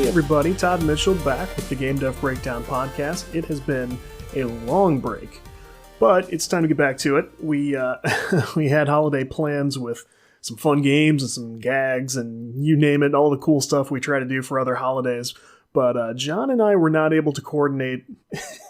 everybody, Todd Mitchell back with the Game Dev Breakdown podcast. It has been a long break, but it's time to get back to it. We had holiday plans with some fun games and some gags and you name it, all the cool stuff we try to do for other holidays. But John and I were not able to coordinate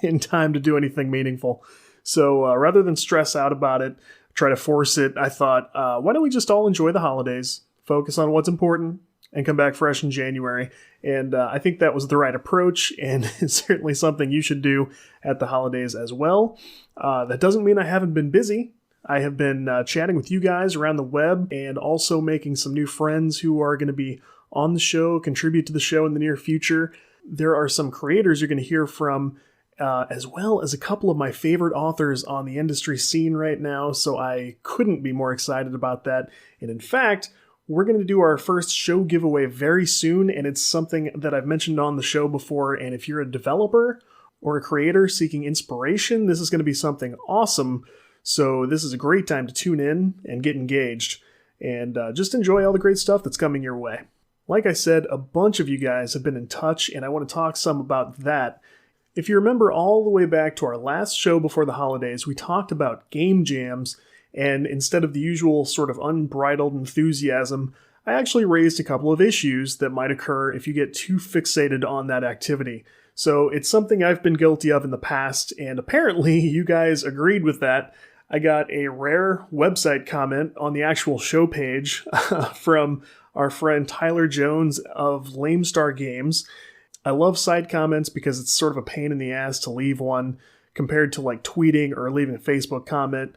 in time to do anything meaningful. So rather than stress out about it, try to force it, I thought, why don't we just all enjoy the holidays, focus on what's important, and come back fresh in January. And I think that was the right approach, and it's certainly something you should do at the holidays as well. That doesn't mean I haven't been busy. I have been chatting with you guys around the web and also making some new friends who are going to be on the show, contribute to the show in the near future. There are some creators you're going to hear from, as well as a couple of my favorite authors on the industry scene right now, so I couldn't be more excited about that. And in fact, we're going to do our first show giveaway very soon, and it's something that I've mentioned on the show before, and if you're a developer or a creator seeking inspiration, this is going to be something awesome. So this is a great time to tune in and get engaged, and just enjoy all the great stuff that's coming your way. Like I said, a bunch of you guys have been in touch, and I want to talk some about that. If you remember all the way back to our last show before the holidays, we talked about game jams, and instead of the usual sort of unbridled enthusiasm, I actually raised a couple of issues that might occur if you get too fixated on that activity. So it's something I've been guilty of in the past, and apparently you guys agreed with that. I got a rare website comment on the actual show page from our friend Tyler Jones of Lamestar Games. I love site comments because it's sort of a pain in the ass to leave one compared to like tweeting or leaving a Facebook comment.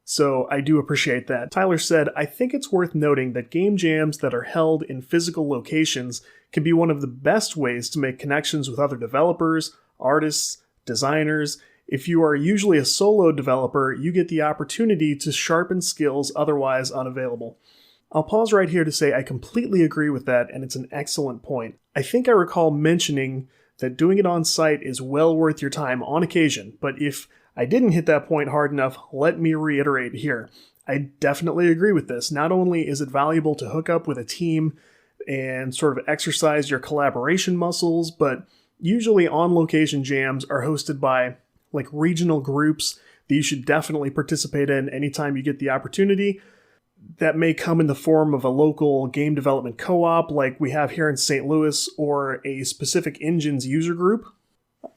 So I do appreciate that. Tyler said, I think it's worth noting that game jams that are held in physical locations can be one of the best ways to make connections with other developers, artists, designers. If you are usually a solo developer, you get the opportunity to sharpen skills otherwise unavailable. I'll pause right here to say I completely agree with that, and it's an excellent point. I think I recall mentioning that doing it on site is well worth your time on occasion, but if I didn't hit that point hard enough, let me reiterate here. I definitely agree with this. Not only is it valuable to hook up with a team and sort of exercise your collaboration muscles, but usually on-location jams are hosted by like regional groups that you should definitely participate in anytime you get the opportunity. That may come in the form of a local game development co-op like we have here in St. Louis, or a specific engine's user group.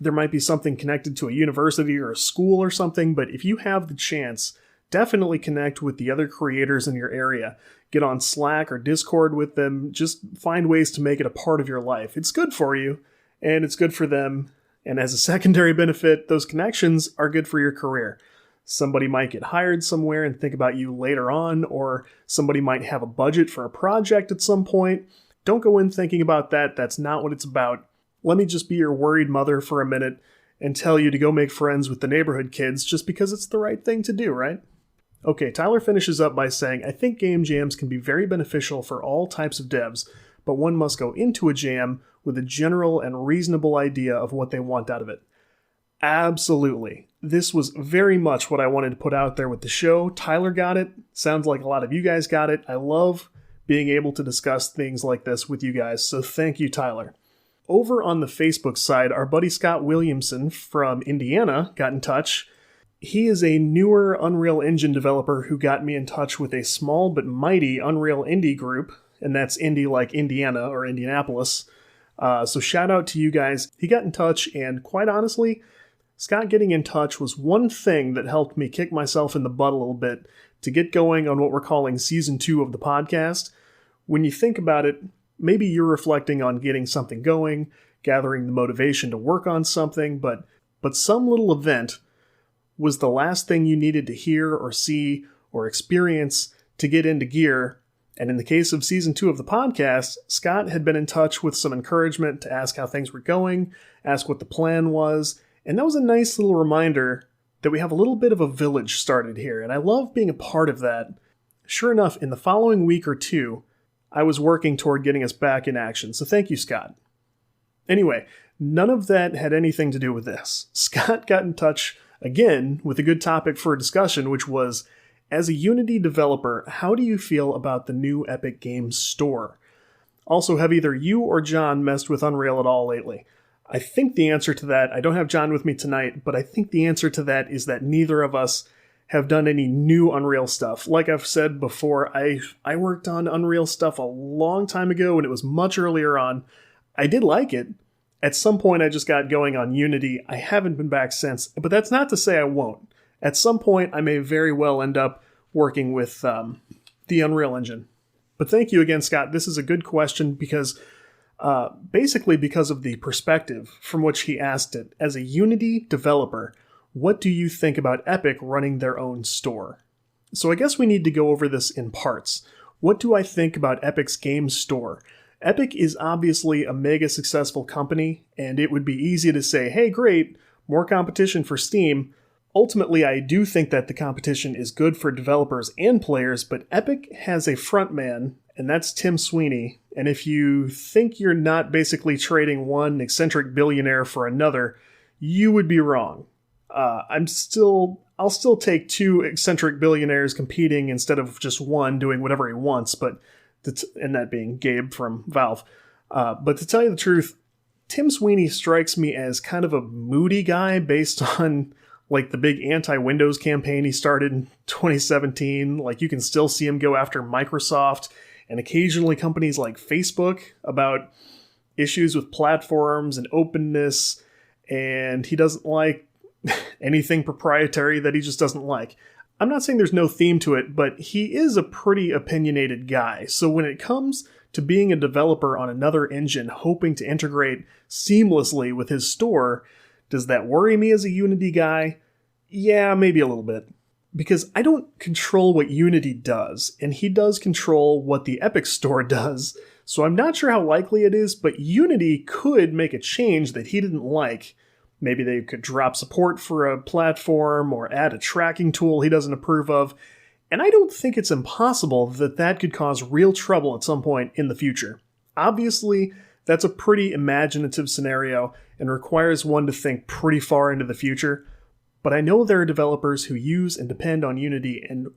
There might be something connected to a university or a school or something, but if you have the chance, definitely connect with the other creators in your area. Get on Slack or Discord with them. Just find ways to make it a part of your life. It's good for you, and it's good for them. And as a secondary benefit, those connections are good for your career. Somebody might get hired somewhere and think about you later on, or somebody might have a budget for a project at some point. Don't go in thinking about that. That's not what it's about. Let me just be your worried mother for a minute and tell you to go make friends with the neighborhood kids just because it's the right thing to do, right? Okay, Tyler finishes up by saying, I think game jams can be very beneficial for all types of devs, but one must go into a jam with a general and reasonable idea of what they want out of it. Absolutely. This was very much what I wanted to put out there with the show. Tyler got it. Sounds like a lot of you guys got it. I love being able to discuss things like this with you guys, so thank you, Tyler. Over on the Facebook side, our buddy Scott Williamson from Indiana got in touch. He is a newer Unreal Engine developer who got me in touch with a small but mighty Unreal Indie group, and that's indie like Indiana or Indianapolis. So shout out to you guys. He got in touch, and quite honestly, Scott getting in touch was one thing that helped me kick myself in the butt a little bit to get going on what we're calling Season 2 of the podcast. When you think about it, maybe you're reflecting on getting something going, gathering the motivation to work on something, but some little event was the last thing you needed to hear or see or experience to get into gear. And in the case of Season 2 of the podcast, Scott had been in touch with some encouragement to ask how things were going, ask what the plan was, and that was a nice little reminder that we have a little bit of a village started here, and I love being a part of that. Sure enough, in the following week or two, I was working toward getting us back in action, so thank you, Scott. Anyway, none of that had anything to do with this. Scott got in touch again with a good topic for a discussion, which was, as a Unity developer, how do you feel about the new Epic Games Store? Also, have either you or John messed with Unreal at all lately? I think the answer to that, I don't have John with me tonight, but I think the answer to that is that neither of us have done any new Unreal stuff. Like I've said before, I worked on Unreal stuff a long time ago, and it was much earlier on. I did like it. At some point, I just got going on Unity. I haven't been back since, but that's not to say I won't. At some point, I may very well end up working with the Unreal Engine. But thank you again, Scott. This is a good question because basically because of the perspective from which he asked it. As a Unity developer, what do you think about Epic running their own store? So I guess we need to go over this in parts. What do I think about Epic's game store? Epic is obviously a mega successful company, and it would be easy to say, hey, great, more competition for Steam. Ultimately, I do think that the competition is good for developers and players, but Epic has a frontman, and that's Tim Sweeney. And if you think you're not basically trading one eccentric billionaire for another, you would be wrong. I'll still take two eccentric billionaires competing instead of just one doing whatever he wants, and that being Gabe from Valve. But to tell you the truth, Tim Sweeney strikes me as kind of a moody guy based on like the big anti-Windows campaign he started in 2017. Like you can still see him go after Microsoft and occasionally companies like Facebook about issues with platforms and openness, and he doesn't like anything proprietary that he just doesn't like. I'm not saying there's no theme to it, but he is a pretty opinionated guy. So when it comes to being a developer on another engine hoping to integrate seamlessly with his store, does that worry me as a Unity guy? Yeah, maybe a little bit. Because I don't control what Unity does, and he does control what the Epic Store does. So I'm not sure how likely it is, but Unity could make a change that he didn't like. Maybe they could drop support for a platform or add a tracking tool he doesn't approve of. And I don't think it's impossible that that could cause real trouble at some point in the future. Obviously, that's a pretty imaginative scenario and requires one to think pretty far into the future. But I know there are developers who use and depend on Unity and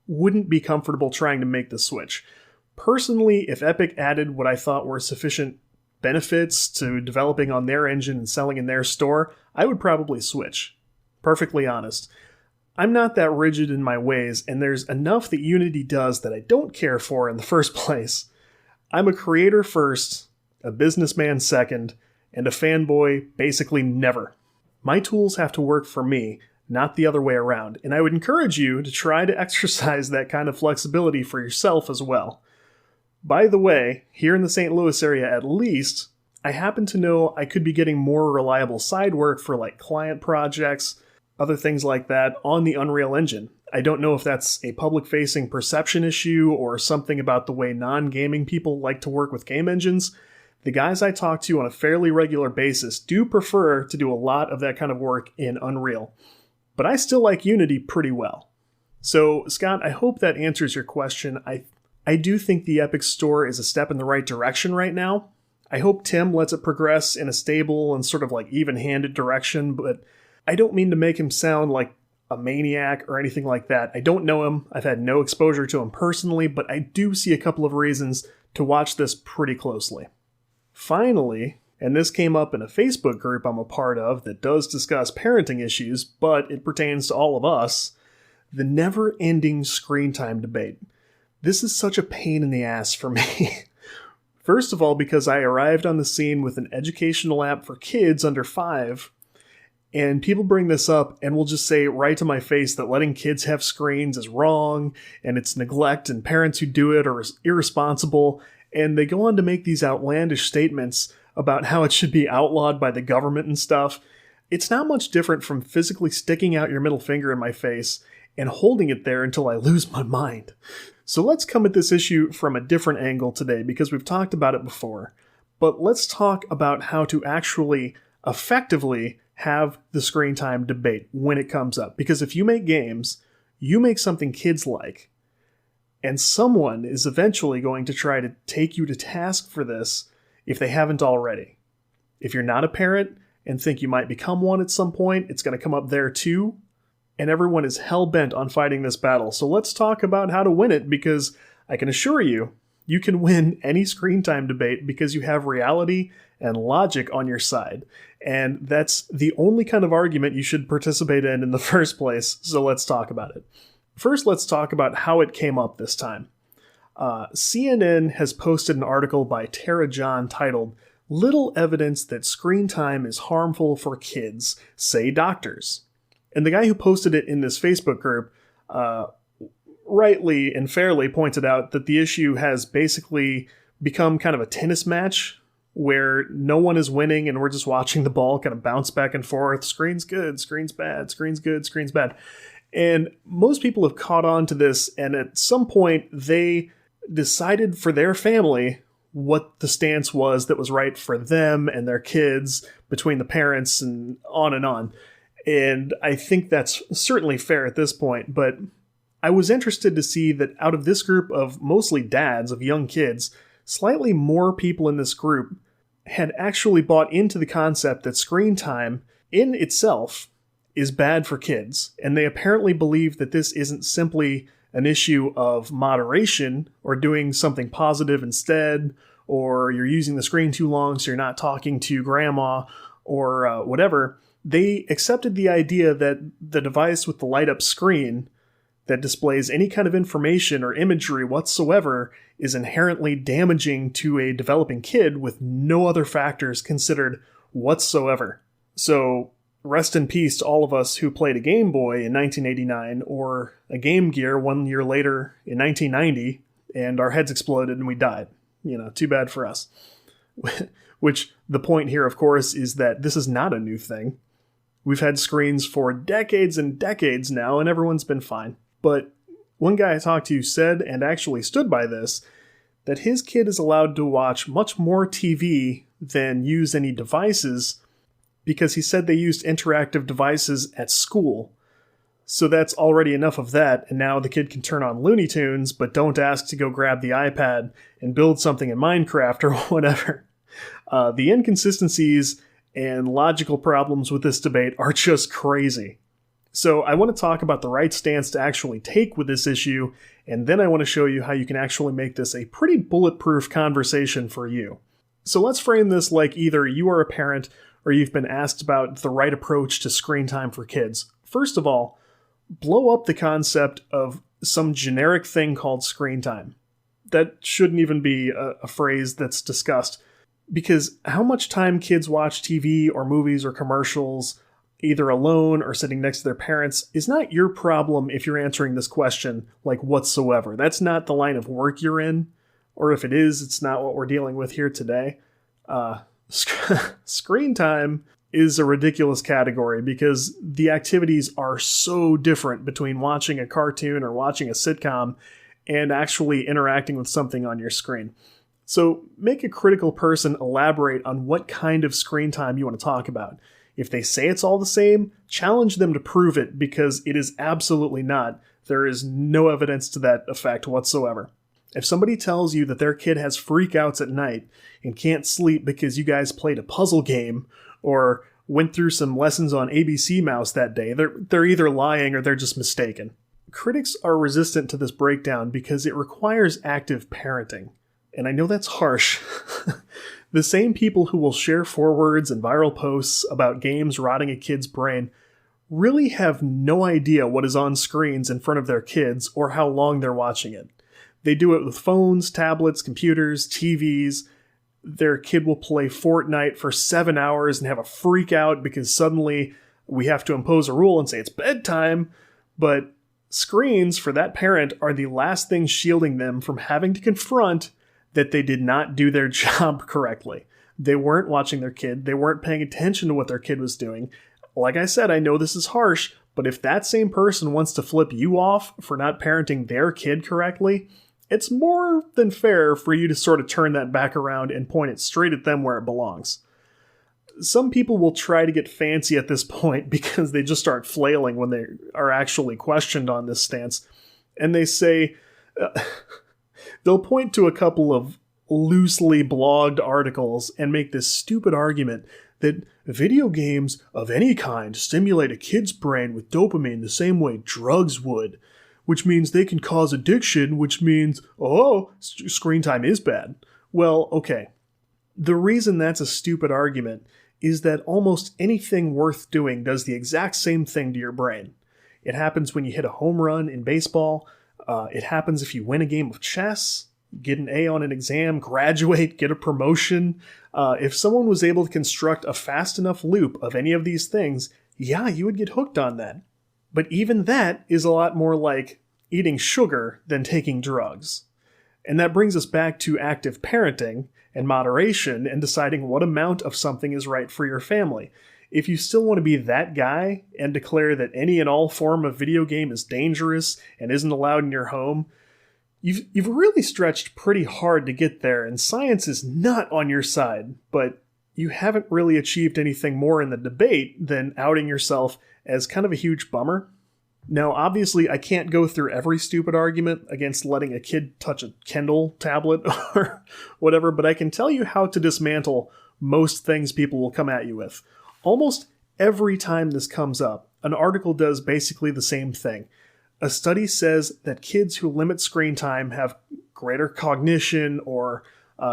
wouldn't be comfortable trying to make the switch. Personally, if Epic added what I thought were sufficient benefits to developing on their engine and selling in their store, I would probably switch. Perfectly honest. I'm not that rigid in my ways, and there's enough that Unity does that I don't care for in the first place. I'm a creator first, a businessman second, and a fanboy basically never. My tools have to work for me, not the other way around, and I would encourage you to try to exercise that kind of flexibility for yourself as well. By the way, here in the St. Louis area at least, I happen to know I could be getting more reliable side work for like client projects, other things like that on the Unreal Engine. I don't know if that's a public-facing perception issue or something about the way non-gaming people like to work with game engines. The guys I talk to on a fairly regular basis do prefer to do a lot of that kind of work in Unreal. But I still like Unity pretty well. So, Scott, I hope that answers your question. I do think the Epic Store is a step in the right direction right now. I hope Tim lets it progress in a stable and sort of like even-handed direction, but I don't mean to make him sound like a maniac or anything like that. I don't know him. I've had no exposure to him personally, but I do see a couple of reasons to watch this pretty closely. Finally, and this came up in a Facebook group I'm a part of that does discuss parenting issues, but it pertains to all of us, the never-ending screen time debate. This is such a pain in the ass for me. First of all, because I arrived on the scene with an educational app for kids under 5, and people bring this up and will just say right to my face that letting kids have screens is wrong, and it's neglect, and parents who do it are irresponsible, and they go on to make these outlandish statements about how it should be outlawed by the government and stuff. It's not much different from physically sticking out your middle finger in my face and holding it there until I lose my mind. So let's come at this issue from a different angle today because we've talked about it before. But let's talk about how to actually effectively have the screen time debate when it comes up. Because if you make games, you make something kids like, and someone is eventually going to try to take you to task for this if they haven't already. If you're not a parent and think you might become one at some point, it's going to come up there too. And everyone is hell-bent on fighting this battle. So let's talk about how to win it, because I can assure you, You can win any screen time debate because you have reality and logic on your side. And that's the only kind of argument you should participate in the first place, so let's talk about it. First, let's talk about how it came up this time. CNN has posted an article by Tara John titled, "Little Evidence That Screen Time is Harmful for Kids, Say Doctors." And the guy who posted it in this Facebook group rightly and fairly pointed out that the issue has basically become kind of a tennis match where no one is winning and we're just watching the ball kind of bounce back and forth. Screen's good, screen's bad, screen's good, screen's bad. And most people have caught on to this, and at some point they decided for their family what the stance was that was right for them and their kids between the parents and on and on. And I think that's certainly fair at this point, but I was interested to see that out of this group of mostly dads of young kids, slightly more people in this group had actually bought into the concept that screen time in itself is bad for kids. And they apparently believe that this isn't simply an issue of moderation or doing something positive instead, or you're using the screen too long so you're not talking to grandma or whatever. They accepted the idea that the device with the light up screen that displays any kind of information or imagery whatsoever is inherently damaging to a developing kid with no other factors considered whatsoever. So rest in peace to all of us who played a Game Boy in 1989 or a Game Gear 1 year later in 1990 and our heads exploded and we died. Too bad for us. Which the point here, of course, is that this is not a new thing. We've had screens for decades and decades now and everyone's been fine. But one guy I talked to said, and actually stood by this, that his kid is allowed to watch much more TV than use any devices because he said they used interactive devices at school. So that's already enough of that, and now the kid can turn on Looney Tunes, but don't ask to go grab the iPad and build something in Minecraft or whatever. The inconsistencies and logical problems with this debate are just crazy. So I want to talk about the right stance to actually take with this issue, and then I want to show you how you can actually make this a pretty bulletproof conversation for you. So let's frame this like either you are a parent or you've been asked about the right approach to screen time for kids. First of all, blow up the concept of some generic thing called screen time. That shouldn't even be a phrase that's discussed, because how much time kids watch TV or movies or commercials either alone or sitting next to their parents is not your problem if you're answering this question like whatsoever. That's not the line of work you're in, or if it is, it's not what we're dealing with here today. Screen time is a ridiculous category because the activities are so different between watching a cartoon or watching a sitcom and actually interacting with something on your screen. So make a critical person elaborate on what kind of screen time you want to talk about. If they say it's all the same, challenge them to prove it because it is absolutely not. There is no evidence to that effect whatsoever. If somebody tells you that their kid has freakouts at night and can't sleep because you guys played a puzzle game or went through some lessons on ABC Mouse that day, they're either lying or they're just mistaken. Critics are resistant to this breakdown because it requires active parenting. And I know that's harsh. The same people who will share forewords and viral posts about games rotting a kid's brain really have no idea what is on screens in front of their kids or how long they're watching it. They do it with phones, tablets, computers, TVs. Their kid will play Fortnite for 7 hours and have a freak out because suddenly we have to impose a rule and say it's bedtime. But screens for that parent are the last thing shielding them from having to confront that they did not do their job correctly. They weren't watching their kid. They weren't paying attention to what their kid was doing. Like I said, I know this is harsh, but if that same person wants to flip you off for not parenting their kid correctly, it's more than fair for you to sort of turn that back around and point it straight at them where it belongs. Some people will try to get fancy at this point because they just start flailing when they are actually questioned on this stance. And they say, they'll point to a couple of loosely blogged articles and make this stupid argument that video games of any kind stimulate a kid's brain with dopamine the same way drugs would, which means they can cause addiction, which means, screen time is bad. Well, okay. The reason that's a stupid argument is that almost anything worth doing does the exact same thing to your brain. It happens when you hit a home run in baseball. It happens if you win a game of chess, get an A on an exam, graduate, get a promotion. If someone was able to construct a fast enough loop of any of these things, yeah, you would get hooked on that. But even that is a lot more like eating sugar than taking drugs. And that brings us back to active parenting and moderation and deciding what amount of something is right for your family. If you still want to be that guy and declare that any and all form of video game is dangerous and isn't allowed in your home, you've really stretched pretty hard to get there, and science is not on your side, but you haven't really achieved anything more in the debate than outing yourself as kind of a huge bummer. Now, obviously, I can't go through every stupid argument against letting a kid touch a Kindle tablet or whatever, but I can tell you how to dismantle most things people will come at you with. Almost every time this comes up, an article does basically the same thing. A study says that kids who limit screen time have greater cognition or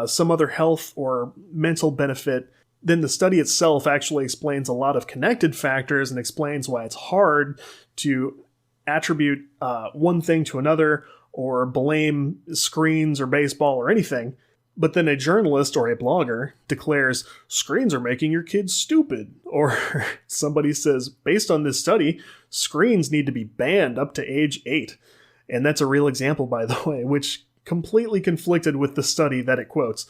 some other health or mental benefit. Then the study itself actually explains a lot of connected factors and explains why it's hard to attribute one thing to another or blame screens or baseball or anything. But then a journalist or a blogger declares screens are making your kids stupid. Or somebody says, based on this study, screens need to be banned up to age 8. And that's a real example, by the way, which completely conflicted with the study that it quotes.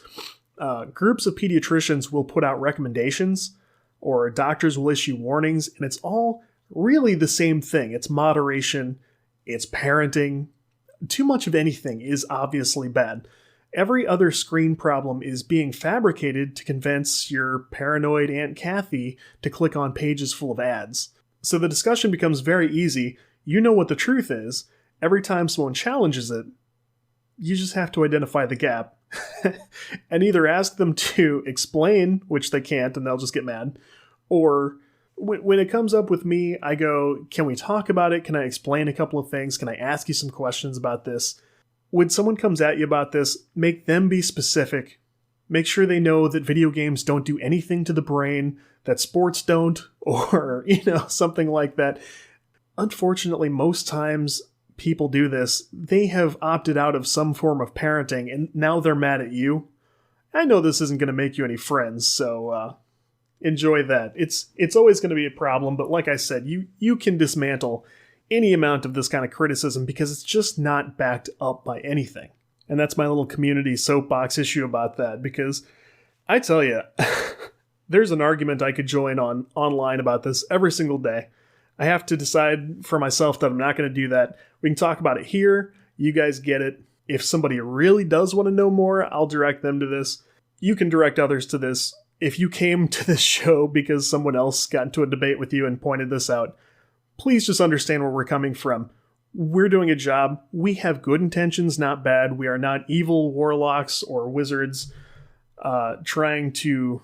Groups of pediatricians will put out recommendations, or doctors will issue warnings, and it's all really the same thing. It's moderation, it's parenting. Too much of anything is obviously bad. Every other screen problem is being fabricated to convince your paranoid Aunt Kathy to click on pages full of ads. So the discussion becomes very easy. You know what the truth is. Every time someone challenges it, you just have to identify the gap and either ask them to explain, which they can't and they'll just get mad, or when it comes up with me, I go, can we talk about it? Can I explain a couple of things? Can I ask you some questions about this? When someone comes at you about this, make them be specific. Make sure they know that video games don't do anything to the brain, that sports don't, or, something like that. Unfortunately, most times people do this. They have opted out of some form of parenting, and now they're mad at you. I know this isn't going to make you any friends, so enjoy that. It's always going to be a problem, but like I said, you can dismantle any amount of this kind of criticism because it's just not backed up by anything. And that's my little community soapbox issue about that, because I tell you, there's an argument I could join online about this every single day. I have to decide for myself that I'm not going to do that. We can talk about it here. You guys get it. If somebody really does want to know more, I'll direct them to this. You can direct others to this. If you came to this show because someone else got into a debate with you and pointed this out, please just understand where we're coming from. We're doing a job. We have good intentions, not bad. We are not evil warlocks or wizards trying to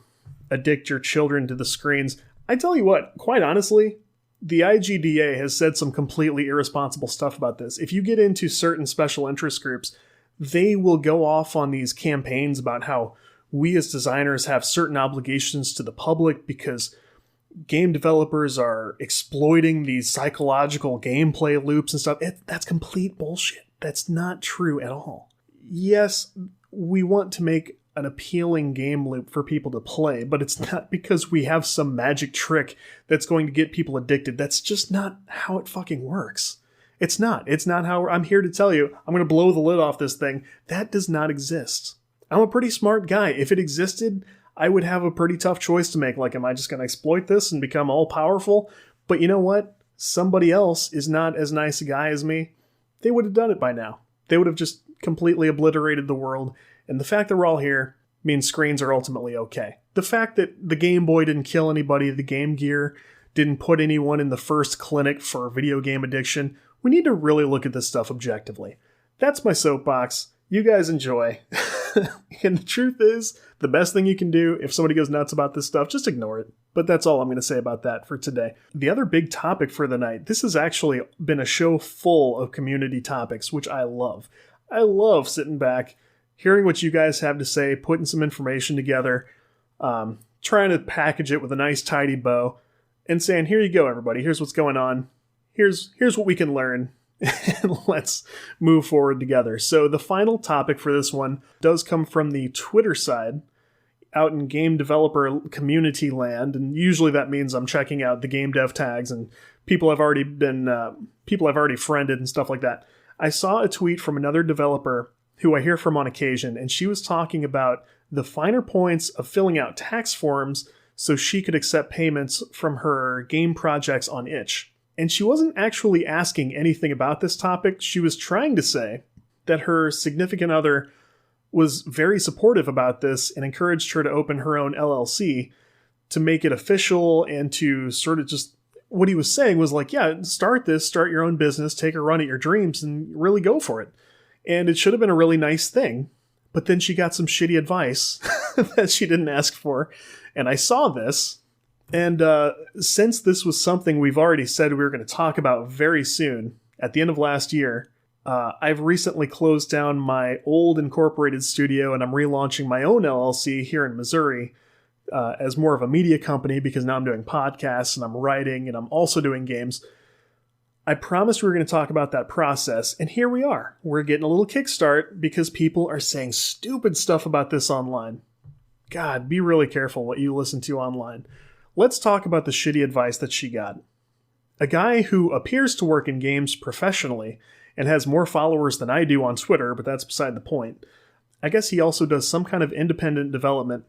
addict your children to the screens. I tell you what, quite honestly, the IGDA has said some completely irresponsible stuff about this. If you get into certain special interest groups, they will go off on these campaigns about how we as designers have certain obligations to the public because game developers are exploiting these psychological gameplay loops and stuff. That's complete bullshit. That's not true at all. Yes, we want to make an appealing game loop for people to play, but it's not because we have some magic trick that's going to get people addicted. That's just not how it fucking works. It's not. It's not how I'm here to tell you, I'm going to blow the lid off this thing. That does not exist. I'm a pretty smart guy. If it existed, I would have a pretty tough choice to make. Like, am I just going to exploit this and become all powerful? But you know what? Somebody else is not as nice a guy as me. They would have done it by now. They would have just completely obliterated the world. And the fact that we're all here means screens are ultimately okay. The fact that the Game Boy didn't kill anybody, the Game Gear didn't put anyone in the first clinic for video game addiction, we need to really look at this stuff objectively. That's my soapbox. You guys enjoy. And the truth is, the best thing you can do if somebody goes nuts about this stuff, just ignore it. But that's all I'm going to say about that for today. The other big topic for the night, this has actually been a show full of community topics, which I love. I love sitting back, hearing what you guys have to say, putting some information together, trying to package it with a nice tidy bow, and saying, here you go, everybody. Here's what's going on. Here's what we can learn. And let's move forward together. So the final topic for this one does come from the Twitter side out in game developer community land. And usually that means I'm checking out the game dev tags and people I've already friended and stuff like that. I saw a tweet from another developer who I hear from on occasion, and she was talking about the finer points of filling out tax forms so she could accept payments from her game projects on itch. And she wasn't actually asking anything about this topic. She was trying to say that her significant other was very supportive about this and encouraged her to open her own LLC to make it official and to sort of just, what he was saying was like, yeah, start your own business, take a run at your dreams and really go for it. And it should have been a really nice thing. But then she got some shitty advice that she didn't ask for. And I saw this. And since this was something we've already said we were going to talk about very soon, at the end of last year, I've recently closed down my old incorporated studio and I'm relaunching my own LLC here in Missouri as more of a media company because now I'm doing podcasts and I'm writing and I'm also doing games. I promised we were going to talk about that process, and here we are. We're getting a little kickstart because people are saying stupid stuff about this online. God, be really careful what you listen to online. Let's talk about the shitty advice that she got. A guy who appears to work in games professionally and has more followers than I do on Twitter, but that's beside the point. I guess he also does some kind of independent development.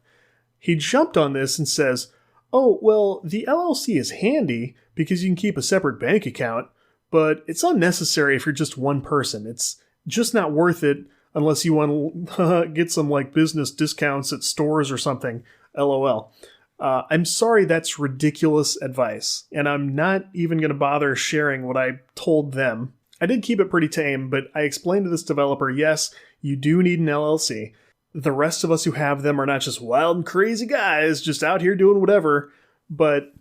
He jumped on this and says, oh, well, the LLC is handy because you can keep a separate bank account, but it's unnecessary if you're just one person. It's just not worth it unless you want to get some like business discounts at stores or something. LOL. I'm sorry, that's ridiculous advice, and I'm not even going to bother sharing what I told them. I did keep it pretty tame, but I explained to this developer, yes, you do need an LLC. The rest of us who have them are not just wild and crazy guys just out here doing whatever, but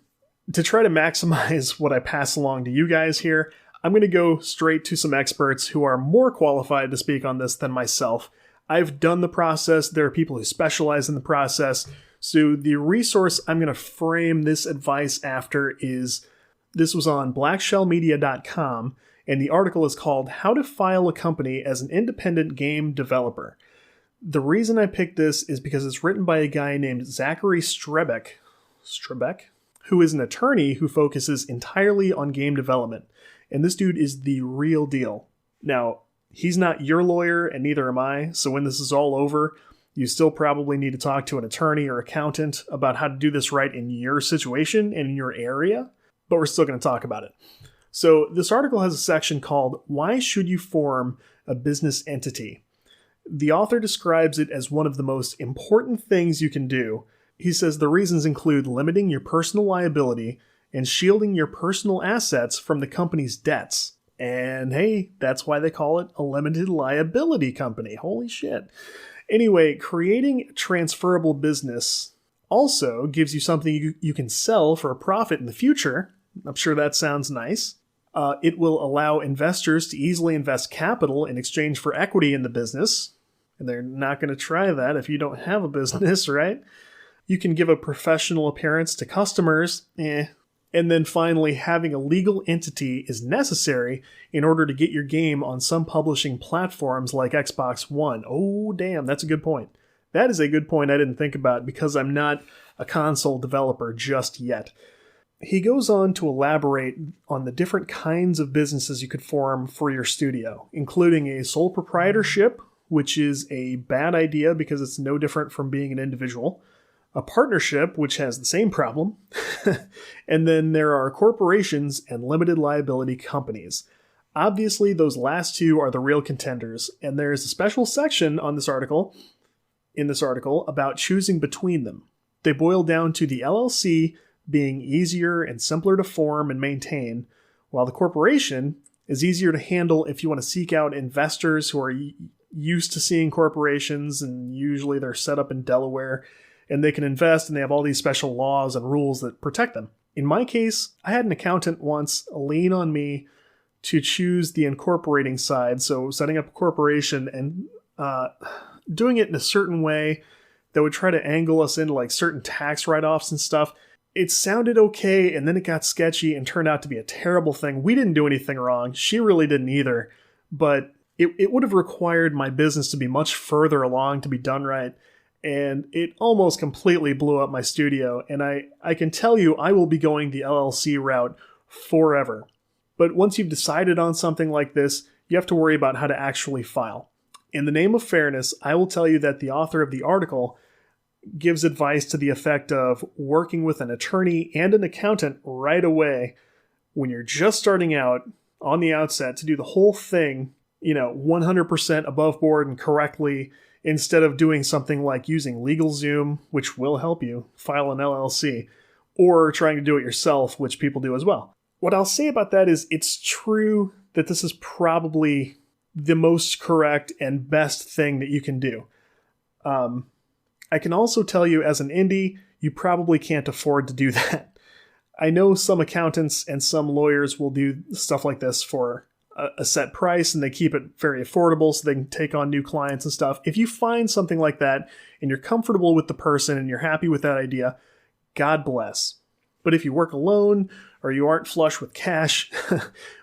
to try to maximize what I pass along to you guys here, I'm going to go straight to some experts who are more qualified to speak on this than myself. I've done the process. There are people who specialize in the process. So the resource I'm going to frame this advice after this was on blackshellmedia.com, and the article is called How to File a Company as an Independent Game Developer. The reason I picked this is because it's written by a guy named Zachary Strebeck, who is an attorney who focuses entirely on game development. And this dude is the real deal. Now, he's not your lawyer, and neither am I, so when this is all over, you still probably need to talk to an attorney or accountant about how to do this right in your situation and in your area, but we're still going to talk about it. So this article has a section called Why Should You Form a Business Entity? The author describes it as one of the most important things you can do. He says the reasons include limiting your personal liability and shielding your personal assets from the company's debts. And hey, that's why they call it a limited liability company. Holy shit. Anyway, creating transferable business also gives you something you can sell for a profit in the future. I'm sure that sounds nice. It will allow investors to easily invest capital in exchange for equity in the business. And they're not going to try that if you don't have a business, right? You can give a professional appearance to customers. And then finally, having a legal entity is necessary in order to get your game on some publishing platforms like Xbox One. Oh, damn, that's a good point. That is a good point I didn't think about because I'm not a console developer just yet. He goes on to elaborate on the different kinds of businesses you could form for your studio, including a sole proprietorship, which is a bad idea because it's no different from being an individual, a partnership, which has the same problem, and then there are corporations and limited liability companies. Obviously, those last two are the real contenders, and there's a special section in this article about choosing between them. They boil down to the LLC being easier and simpler to form and maintain, while the corporation is easier to handle if you want to seek out investors who are used to seeing corporations, and usually they're set up in Delaware, and they can invest, and they have all these special laws and rules that protect them. In my case, I had an accountant once lean on me to choose the incorporating side, so setting up a corporation and doing it in a certain way that would try to angle us into like certain tax write-offs and stuff. It sounded okay, and then it got sketchy and turned out to be a terrible thing. We didn't do anything wrong. She really didn't either, but it would have required my business to be much further along to be done right, and it almost completely blew up my studio, and I can tell you I will be going the LLC route forever. But once you've decided on something like this, you have to worry about how to actually file. In the name of fairness, I will tell you that the author of the article gives advice to the effect of working with an attorney and an accountant right away when you're just starting out on the outset to do the whole thing, 100% above board and correctly, instead of doing something like using LegalZoom, which will help you file an LLC, or trying to do it yourself, which people do as well. What I'll say about that is it's true that this is probably the most correct and best thing that you can do. I can also tell you as an indie, you probably can't afford to do that. I know some accountants and some lawyers will do stuff like this for a set price, and they keep it very affordable so they can take on new clients and stuff. If you find something like that and you're comfortable with the person and you're happy with that idea, God bless. But if you work alone or you aren't flush with cash,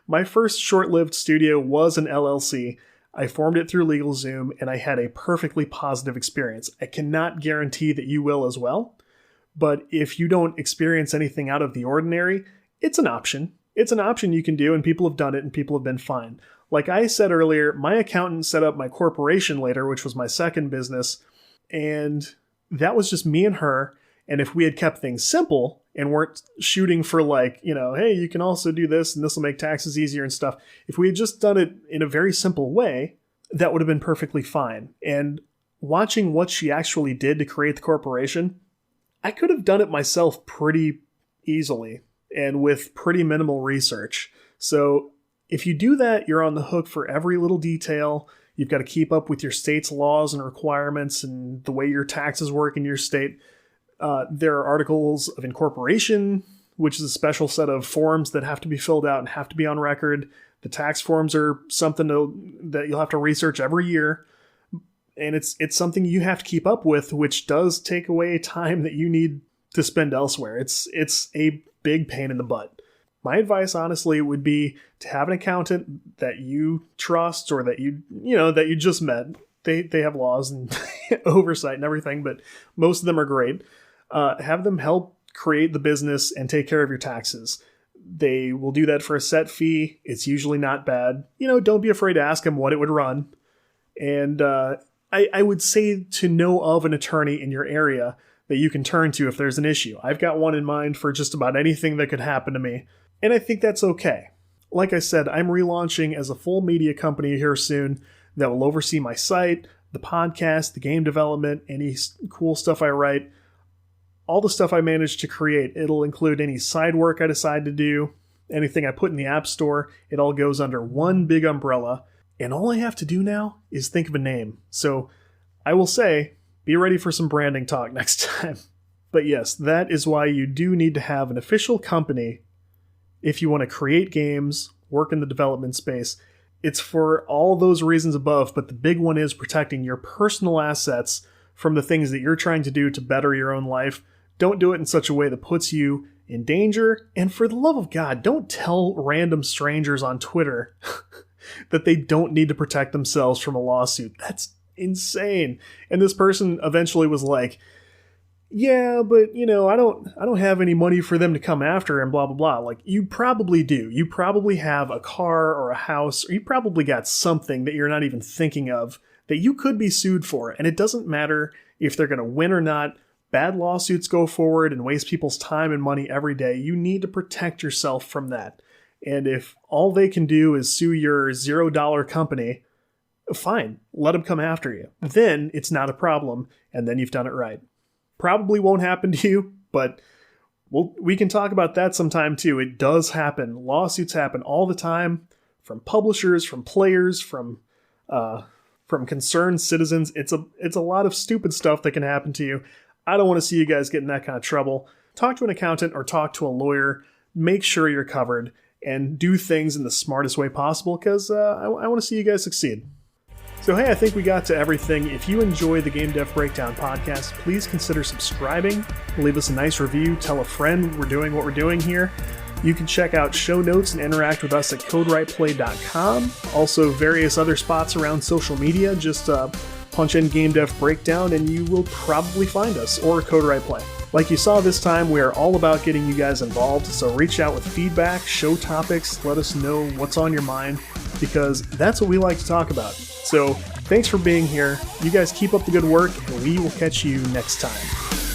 my first short-lived studio was an LLC. I formed it through LegalZoom, and I had a perfectly positive experience. I cannot guarantee that you will as well, but if you don't experience anything out of the ordinary, it's an option. It's an option you can do, and people have done it, and people have been fine. Like I said earlier, my accountant set up my corporation later, which was my second business, and that was just me and her. And if we had kept things simple and weren't shooting for hey, you can also do this and this will make taxes easier and stuff. If we had just done it in a very simple way, that would have been perfectly fine. And watching what she actually did to create the corporation, I could have done it myself pretty easily and with pretty minimal research. So if you do that, you're on the hook for every little detail. You've got to keep up with your state's laws and requirements and the way your taxes work in your state. There are articles of incorporation, which is a special set of forms that have to be filled out and have to be on record. The tax forms are something that you'll have to research every year. And it's something you have to keep up with, which does take away time that you need to spend elsewhere. It's a big pain in the butt. My advice, honestly, would be to have an accountant that you trust or that that you just met. They have laws and oversight and everything, but most of them are great. Have them help create the business and take care of your taxes. They will do that for a set fee. It's usually not bad. Don't be afraid to ask them what it would run. And I would say to know of an attorney in your area that you can turn to if there's an issue. I've got one in mind for just about anything that could happen to me, and I think that's okay. Like I said, I'm relaunching as a full media company here soon that will oversee my site, the podcast, the game development, any cool stuff I write, all the stuff I manage to create. It'll include any side work I decide to do, anything I put in the App Store. It all goes under one big umbrella. And all I have to do now is think of a name. So I will say, be ready for some branding talk next time. But yes, that is why you do need to have an official company if you want to create games, work in the development space. It's for all those reasons above, but the big one is protecting your personal assets from the things that you're trying to do to better your own life. Don't do it in such a way that puts you in danger. And for the love of God, don't tell random strangers on Twitter that they don't need to protect themselves from a lawsuit. That's insane. And this person eventually was like, yeah, but I don't have any money for them to come after and blah, blah, blah. Like, you probably do. You probably have a car or a house, or you probably got something that you're not even thinking of that you could be sued for. And it doesn't matter if they're going to win or not. Bad lawsuits go forward and waste people's time and money every day. You need to protect yourself from that. And if all they can do is sue your $0 company, fine, let them come after you. Then it's not a problem, and then you've done it right. Probably won't happen to you, but we can talk about that sometime too. It does happen. Lawsuits happen all the time, from publishers, from players, from from concerned citizens. It's a lot of stupid stuff that can happen to you. I don't want to see you guys get in that kind of trouble. Talk to an accountant or talk to a lawyer. Make sure you're covered and do things in the smartest way possible, because I want to see you guys succeed. So hey, I think we got to everything. If you enjoy the Game Dev Breakdown podcast, please consider subscribing. Leave us a nice review. Tell a friend we're doing what we're doing here. You can check out show notes and interact with us at CodeWritePlay.com. Also, various other spots around social media. Just punch in Game Dev Breakdown and you will probably find us, or CodeWritePlay. Like you saw this time, we are all about getting you guys involved, so reach out with feedback, show topics, let us know what's on your mind, because that's what we like to talk about. So thanks for being here. You guys keep up the good work, and we will catch you next time.